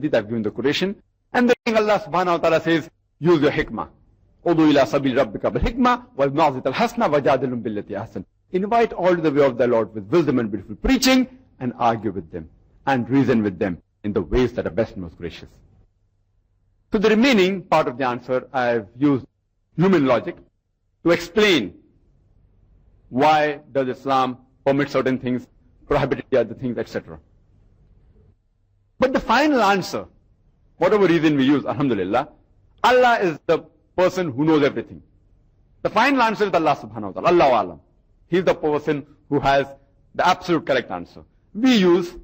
hadith, I've given the quotation. And then Allah subhanahu wa ta'ala says, use your hikmah. Udu ila sabil rabbika bil hikmah wal ma'zit al hasna wajadilum billati ahsan. Invite all to the way of the Lord with wisdom and beautiful preaching, and argue with them and reason with them in the ways that are best and most gracious. So the remaining part of the answer, I've used human logic to explain why does Islam permit certain things, prohibit the other things, etc. But the final answer, whatever reason we use, alhamdulillah, Allah is the person who knows everything. The final answer is Allah subhanahu wa ta'ala, Allahu alam. He is the person who has the absolute correct answer. We use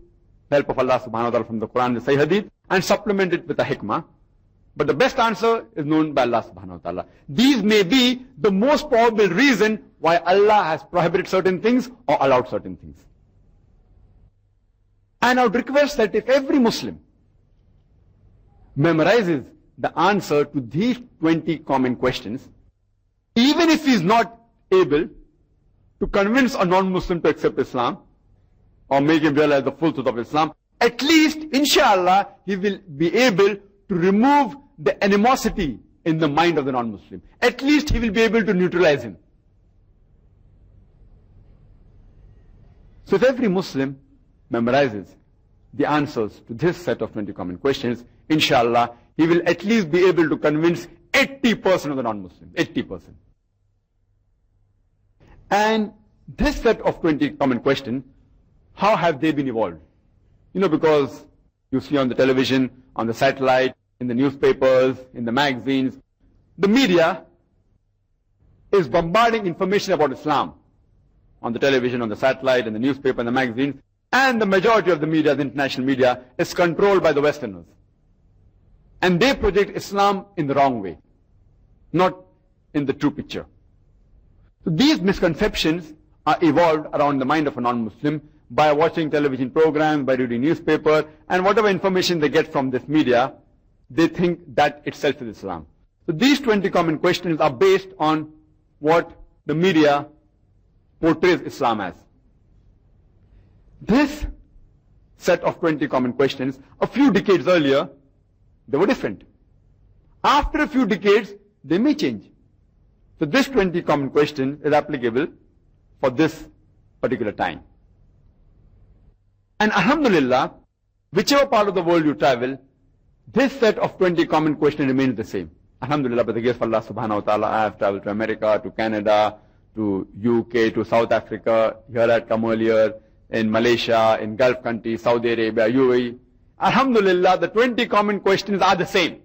the help of Allah subhanahu wa ta'ala from the Quran and the Sahih Hadith and supplement it with a hikmah. But the best answer is known by Allah subhanahu wa ta'ala. These may be the most probable reason why Allah has prohibited certain things or allowed certain things. And I would request that if every Muslim memorizes the answer to these 20 common questions, even if he is not able to convince a non-Muslim to accept Islam or make him realize the full truth of Islam, at least, inshallah, he will be able to remove the animosity in the mind of the non-Muslim. At least he will be able to neutralize him. So if every Muslim memorizes the answers to this set of 20 common questions, inshallah, he will at least be able to convince 80% of the non-Muslims. 80%. And this set of 20 common questions, how have they been evolved? You know, because you see on the television, on the satellite, in the newspapers, in the magazines, the media is bombarding information about Islam on the television, on the satellite, in the newspaper, and the magazines, and the majority of the media, the international media, is controlled by the Westerners. And they project Islam in the wrong way, not in the true picture. So these misconceptions are evolved around the mind of a non-Muslim by watching television programs, by reading newspaper, and whatever information they get from this media, they think that itself is Islam. So these 20 common questions are based on what the media portrays Islam as. This set of 20 common questions, a few decades earlier, they were different. After a few decades, they may change. So this 20 common question is applicable for this particular time. And alhamdulillah, whichever part of the world you travel, this set of 20 common questions remains the same. Alhamdulillah, by the grace of Allah subhanahu wa ta'ala, I have traveled to America, to Canada, to UK, to South Africa, here I had come earlier, in Malaysia, in Gulf countries, Saudi Arabia, UAE. Alhamdulillah, the 20 common questions are the same.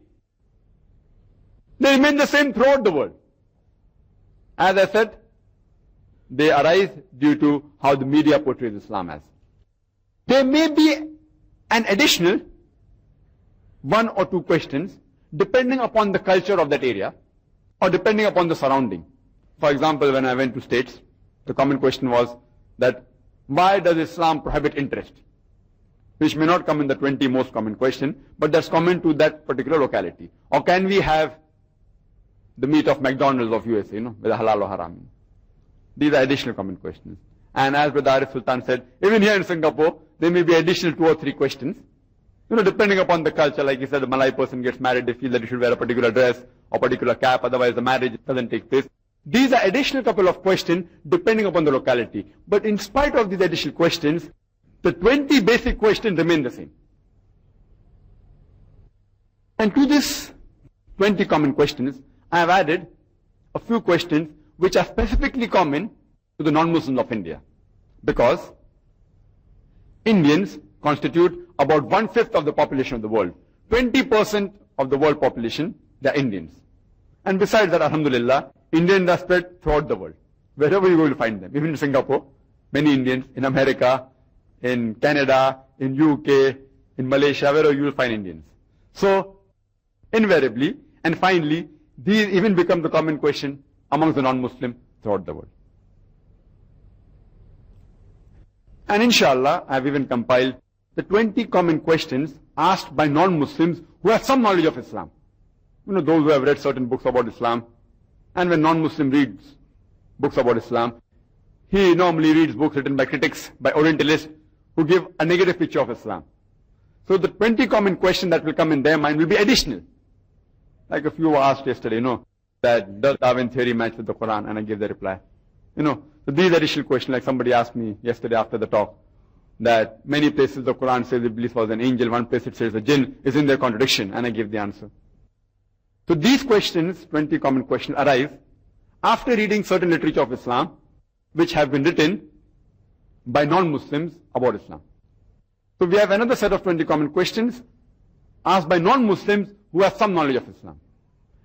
They remain the same throughout the world. As I said, they arise due to how the media portrays Islam as. There may be an additional one or two questions depending upon the culture of that area or depending upon the surrounding. For example, when I went to States, the common question was that why does Islam prohibit interest? Which may not come in the 20 most common question, but that's common to that particular locality. Or can we have the meat of McDonald's of USA, whether halal or haram? These are additional common questions. And as Brother Arif Sultan said, even here in Singapore, there may be additional 2 or 3 questions. Depending upon the culture, like he said, the Malay person gets married, they feel that he should wear a particular dress or particular cap, otherwise the marriage doesn't take place. These are additional couple of questions depending upon the locality. But in spite of these additional questions, the 20 basic questions remain the same. And to this 20 common questions, I have added a few questions which are specifically common to the non-Muslims of India. Because Indians constitute about 1/5 of the population of the world. 20% of the world population, they are Indians. And besides that, alhamdulillah, Indians are spread throughout the world. Wherever you will find them. Even in Singapore, many Indians. In America, in Canada, in UK, in Malaysia, wherever you will find Indians. So, invariably, and finally, these even become the common question amongst the non-Muslim throughout the world. And inshallah, I have even compiled the 20 common questions asked by non-Muslims who have some knowledge of Islam. Those who have read certain books about Islam. And when non-Muslim reads books about Islam, he normally reads books written by critics, by Orientalists, who give a negative picture of Islam. So the 20 common questions that will come in their mind will be additional. Like if you were asked yesterday, that does Darwin theory match with the Quran? And I gave the reply. So these additional questions, like somebody asked me yesterday after the talk, that many places the Quran says Iblis was an angel, one place it says a jinn, is in their contradiction, and I gave the answer. So these questions, 20 common questions, arise after reading certain literature of Islam, which have been written by non-Muslims about Islam. So we have another set of 20 common questions asked by non-Muslims who have some knowledge of Islam.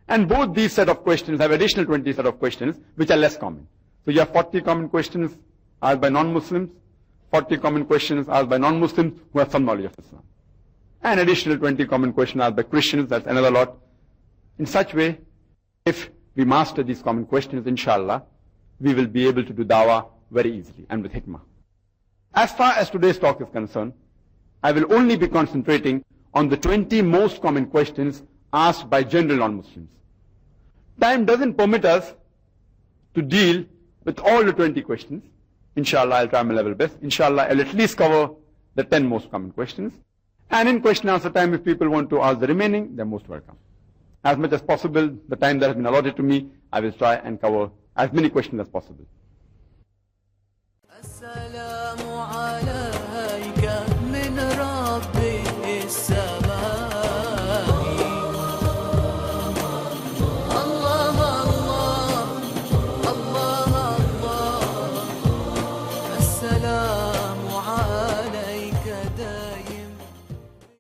And both these set of questions have additional 20 set of questions which are less common. So you have 40 common questions asked by non-Muslims, 40 common questions asked by non-Muslims who have some knowledge of Islam. And additional 20 common questions asked by Christians, that's another lot. In such way, if we master these common questions, inshallah, we will be able to do dawah very easily and with hikmah. As far as today's talk is concerned, I will only be concentrating on the 20 most common questions asked by general non-Muslims. Time doesn't permit us to deal with all the 20 questions. Inshallah, I'll try my level best. Inshallah, I'll at least cover the 10 most common questions. And in question answer time, if people want to ask the remaining, they're most welcome. As much as possible, the time that has been allotted to me, I will try and cover as many questions as possible.